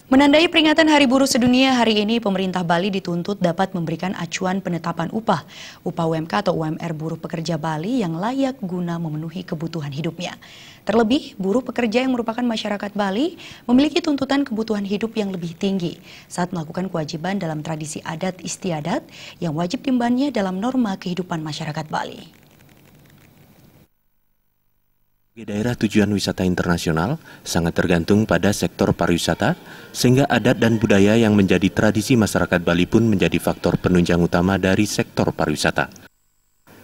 Menandai peringatan Hari Buruh Sedunia hari ini, pemerintah Bali dituntut dapat memberikan acuan penetapan upah UMK atau UMR buruh pekerja Bali yang layak guna memenuhi kebutuhan hidupnya. Terlebih, buruh pekerja yang merupakan masyarakat Bali memiliki tuntutan kebutuhan hidup yang lebih tinggi saat melakukan kewajiban dalam tradisi adat istiadat yang wajib diembannya dalam norma kehidupan masyarakat Bali. Daerah tujuan wisata internasional sangat tergantung pada sektor pariwisata, sehingga adat dan budaya yang menjadi tradisi masyarakat Bali pun menjadi faktor penunjang utama dari sektor pariwisata.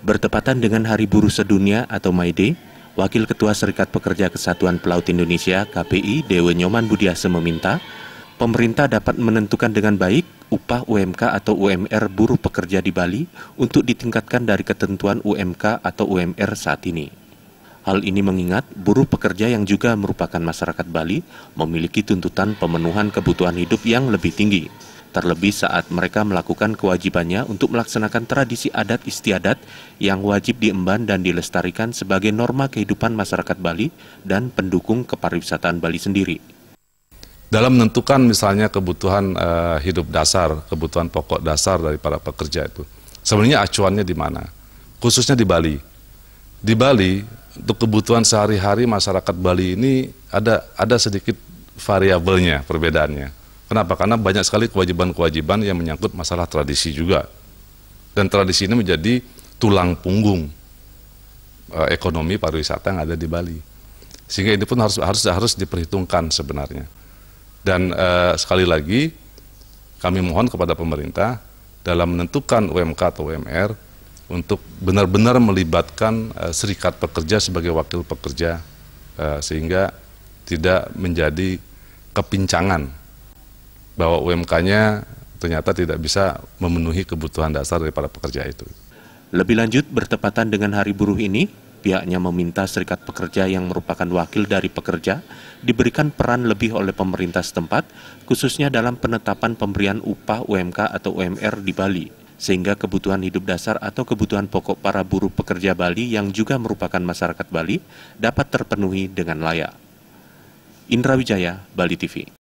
Bertepatan dengan Hari Buruh Sedunia atau May Day, Wakil Ketua Serikat Pekerja Kesatuan Pelaut Indonesia KPI Dewe Nyoman Budiase meminta pemerintah dapat menentukan dengan baik upah UMK atau UMR buruh pekerja di Bali untuk ditingkatkan dari ketentuan UMK atau UMR saat ini. Hal ini mengingat buruh pekerja yang juga merupakan masyarakat Bali memiliki tuntutan pemenuhan kebutuhan hidup yang lebih tinggi. Terlebih saat mereka melakukan kewajibannya untuk melaksanakan tradisi adat istiadat yang wajib diemban dan dilestarikan sebagai norma kehidupan masyarakat Bali dan pendukung kepariwisataan Bali sendiri. Dalam menentukan misalnya kebutuhan hidup dasar, kebutuhan pokok dasar dari para pekerja itu, sebenarnya acuannya di mana? Khususnya di Bali. Di Bali, untuk kebutuhan sehari-hari masyarakat Bali ini ada sedikit variabelnya, perbedaannya. Kenapa? Karena banyak sekali kewajiban-kewajiban yang menyangkut masalah tradisi juga. Dan tradisi ini menjadi tulang punggung ekonomi pariwisata yang ada di Bali. Sehingga ini pun harus diperhitungkan sebenarnya. Dan sekali lagi kami mohon kepada pemerintah dalam menentukan UMK atau UMR untuk benar-benar melibatkan serikat pekerja sebagai wakil pekerja sehingga tidak menjadi kepincangan bahwa UMK-nya ternyata tidak bisa memenuhi kebutuhan dasar dari para pekerja itu. Lebih lanjut, bertepatan dengan Hari Buruh ini, pihaknya meminta serikat pekerja yang merupakan wakil dari pekerja diberikan peran lebih oleh pemerintah setempat, khususnya dalam penetapan pemberian upah UMK atau UMR di Bali, sehingga kebutuhan hidup dasar atau kebutuhan pokok para buruh pekerja Bali yang juga merupakan masyarakat Bali dapat terpenuhi dengan layak. Indra Wijaya, Bali TV.